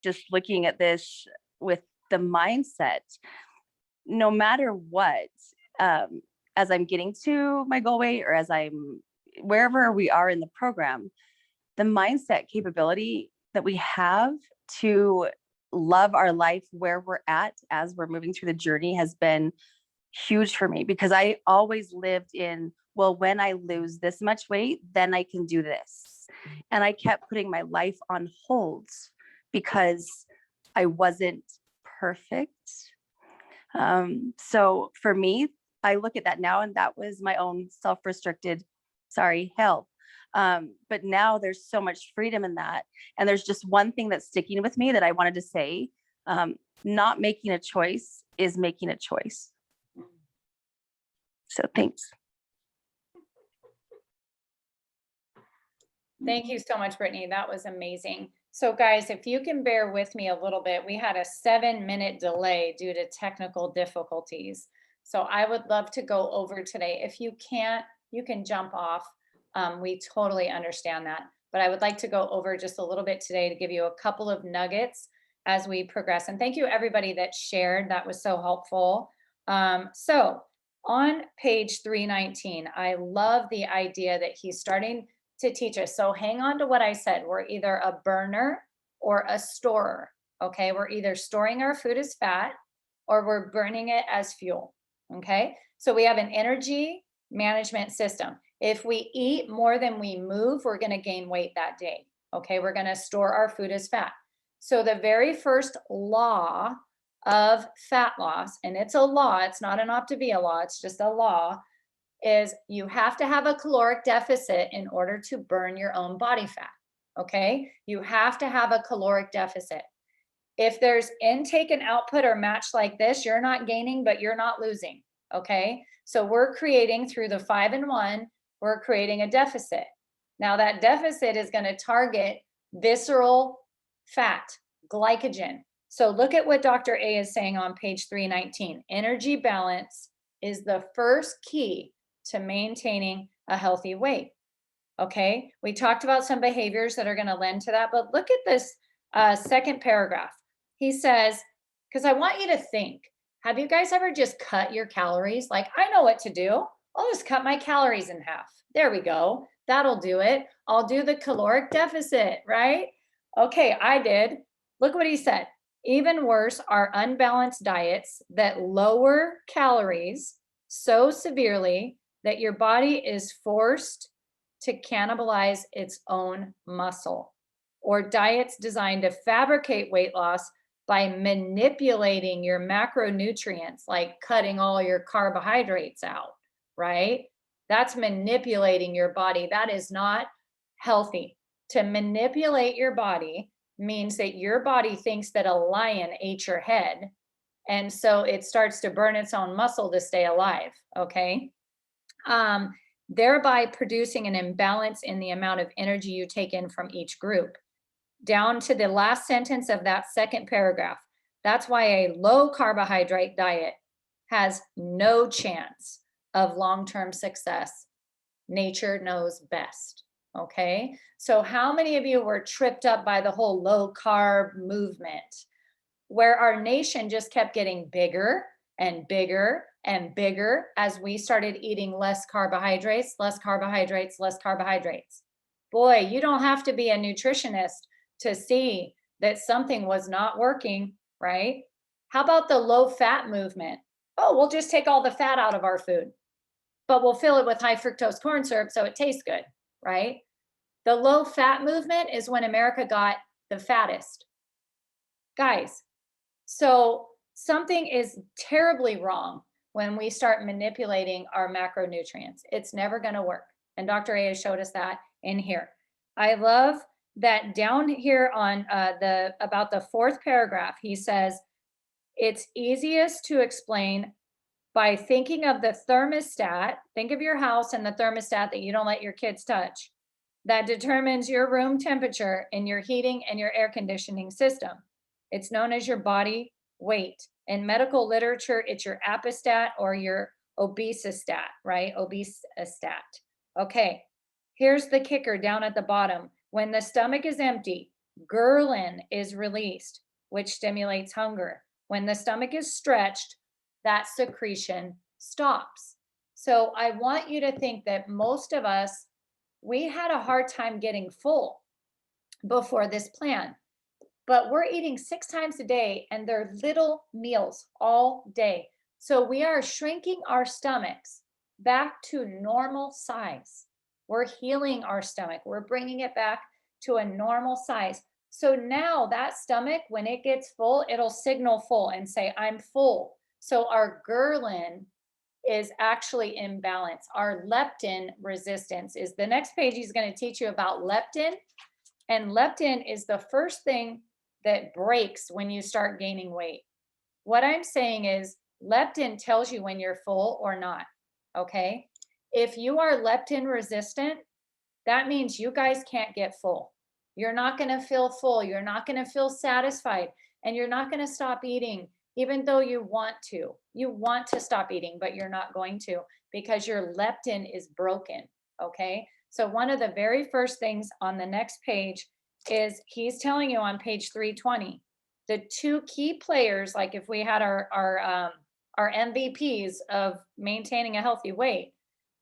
just looking at this with the mindset, no matter what, as I'm getting to my goal weight or as I'm wherever we are in the program, the mindset capability that we have to love our life where we're at as we're moving through the journey has been huge for me, because I always lived in, well, when I lose this much weight, then I can do this. And I kept putting my life on hold because I wasn't perfect. So for me, I look at that now, and that was my own self-restricted, hell. But now there's so much freedom in that. And there's just one thing that's sticking with me that I wanted to say. Not making a choice is making a choice. So thanks. Thank you so much, Brittany. That was amazing. So guys, if you can bear with me a little bit, we had a 7-minute delay due to technical difficulties. So I would love to go over today. If you can't, you can jump off. We totally understand that. But I would like to go over just a little bit today to give you a couple of nuggets as we progress. And thank you everybody that shared. That was so helpful. So on page 319, I love the idea that he's starting to teach us. So hang on to what I said. We're either a burner or a storer. Okay, we're either storing our food as fat or we're burning it as fuel. Okay, so we have an energy management system. If we eat more than we move, we're going to gain weight that day. Okay, we're going to store our food as fat. So the very first law of fat loss, and it's a law, it's not an Optavia law, it's just a law, is you have to have a caloric deficit in order to burn your own body fat. Okay, you have to have a caloric deficit. If there's intake and output or match like this, you're not gaining, but you're not losing. Okay, so we're creating through the 5 and 1, we're creating a deficit. Now that deficit is going to target visceral fat, glycogen. So look at what Dr. A is saying on page 319. Energy balance is the first key to maintaining a healthy weight. Okay, we talked about some behaviors that are going to lend to that, but look at this second paragraph. He says, because I want you to think, have you guys ever just cut your calories? Like, I know what to do. I'll just cut my calories in half. There we go. That'll do it. I'll do the caloric deficit, right? Okay, I did. Look what he said. Even worse are unbalanced diets that lower calories so severely that your body is forced to cannibalize its own muscle, or diets designed to fabricate weight loss by manipulating your macronutrients, like cutting all your carbohydrates out, right? That's manipulating your body. That is not healthy. To manipulate your body means that your body thinks that a lion ate your head, and so it starts to burn its own muscle to stay alive, okay? Thereby producing an imbalance in the amount of energy you take in from each group. Down to the last sentence of that second paragraph. That's why a low carbohydrate diet has no chance of long-term success. Nature knows best, okay? So how many of you were tripped up by the whole low carb movement, where our nation just kept getting bigger and bigger and bigger as we started eating less carbohydrates, less carbohydrates, less carbohydrates? Boy, you don't have to be a nutritionist to see that something was not working, right? How about the low fat movement? Oh, we'll just take all the fat out of our food, but we'll fill it with high fructose corn syrup so it tastes good, right? The low fat movement is when America got the fattest. Guys, so something is terribly wrong when we start manipulating our macronutrients. It's never going to work. And Dr. A has showed us that in here. I love that down here on about the fourth paragraph, he says, it's easiest to explain by thinking of the thermostat. Think of your house and the thermostat that you don't let your kids touch, that determines your room temperature in your heating and your air conditioning system. It's known as your body weight. In medical literature, it's your apostat or your obesostat, right? Obesostat. Okay, here's the kicker down at the bottom. When the stomach is empty, Ghrelin is released, which stimulates hunger. When the stomach is stretched, that secretion stops. So I want you to think that most of us, we had a hard time getting full before this plan, but we're eating 6 times a day and they're little meals all day. So we are shrinking our stomachs back to normal size. We're healing our stomach. We're bringing it back to a normal size. So now that stomach, when it gets full, it'll signal full and say, I'm full. So our ghrelin is actually in balance. Our leptin resistance is the next page. He's going to teach you about leptin. And leptin is the first thing that breaks when you start gaining weight. What I'm saying is leptin tells you when you're full or not. Okay. If you are leptin resistant, that means you guys can't get full. You're not going to feel full. You're not going to feel satisfied. And you're not going to stop eating, even though you want to. You want to stop eating, but you're not going to because your leptin is broken. Okay. So, one of the very first things on the next page is he's telling you on page 320 the two key players, like if we had our MVPs of maintaining a healthy weight,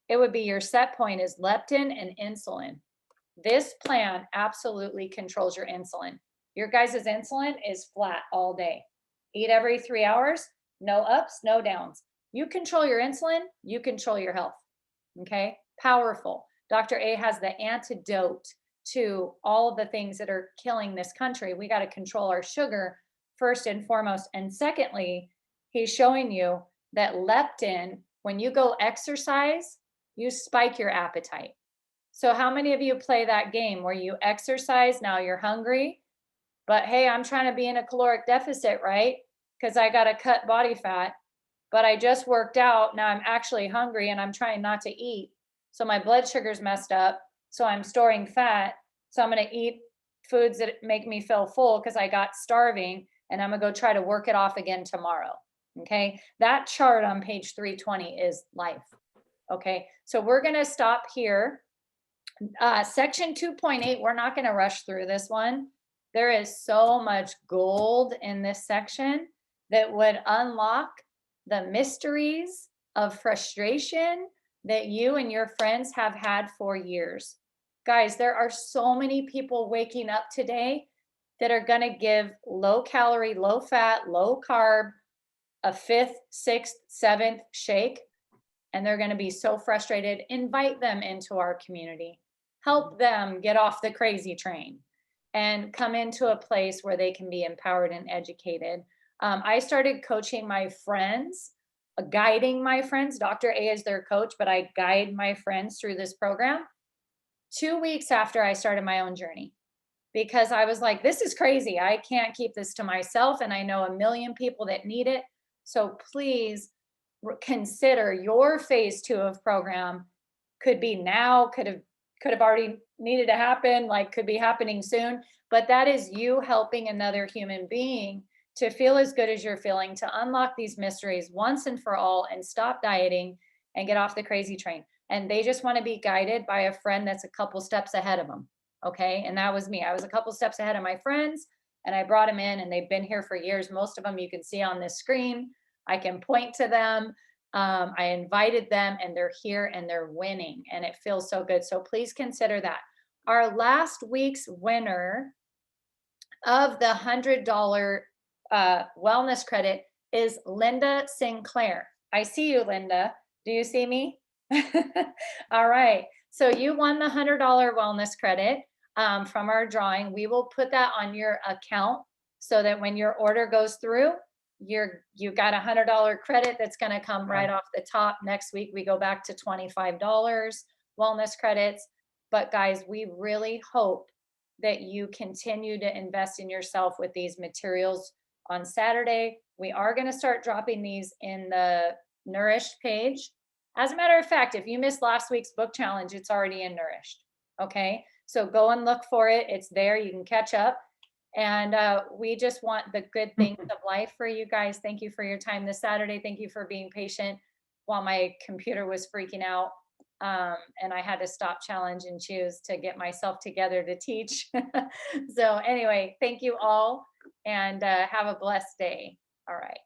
it would be your set point is leptin and insulin. This plan absolutely controls your insulin. Your guys' insulin is flat all day. Eat every 3 hours, no ups, no downs. You control your insulin, you control your health. Okay, powerful. Dr. A has the antidote to all of the things that are killing this country. We got to control our sugar first and foremost. And secondly, he's showing you that leptin, when you go exercise, you spike your appetite. So how many of you play that game where you exercise, now you're hungry, but hey, I'm trying to be in a caloric deficit, right? Because I got to cut body fat, but I just worked out. Now I'm actually hungry and I'm trying not to eat. So my blood sugar's messed up. So I'm storing fat. So I'm going to eat foods that make me feel full because I got starving and I'm going to go try to work it off again tomorrow. Okay. That chart on page 320 is life. Okay. So we're going to stop here. Section 2.8, we're not going to rush through this one. There is so much gold in this section that would unlock the mysteries of frustration that you and your friends have had for years. Guys, there are so many people waking up today that are going to give low calorie, low fat, low carb, a 5th, 6th, 7th shake, and they're going to be so frustrated. Invite them into our community. Help them get off the crazy train and come into a place where they can be empowered and educated. I started coaching my friends, guiding my friends. Dr. A is their coach, but I guide my friends through this program 2 weeks after I started my own journey, because I was like, this is crazy. I can't keep this to myself. And I know a million people that need it. So please consider your phase 2 of program. Could be now, could have already needed to happen, like could be happening soon. But that is you helping another human being to feel as good as you're feeling, to unlock these mysteries once and for all and stop dieting and get off the crazy train. And they just want to be guided by a friend that's a couple steps ahead of them. Okay. And that was me. I was a couple steps ahead of my friends and I brought them in and they've been here for years. Most of them you can see on this screen. I can point to them. I invited them and they're here and they're winning and it feels so good. So please consider that. Our last week's winner of the $100 wellness credit is Linda Sinclair. I see you, Linda. Do you see me? All right. So you won the $100 wellness credit from our drawing. We will put that on your account so that when your order goes through, you got a $100 credit that's going to come right off the top. Next week, we go back to $25 wellness credits. But guys, we really hope that you continue to invest in yourself with these materials. On Saturday, we are going to start dropping these in the Nourished page. As a matter of fact, if you missed last week's book challenge, it's already in Nourished. Okay, so go and look for it. It's there. You can catch up. And we just want the good things of life for you guys. Thank you for your time this Saturday. Thank you for being patient while my computer was freaking out. And I had to stop, challenge, and choose to get myself together to teach. So anyway, thank you all, and have a blessed day. All right.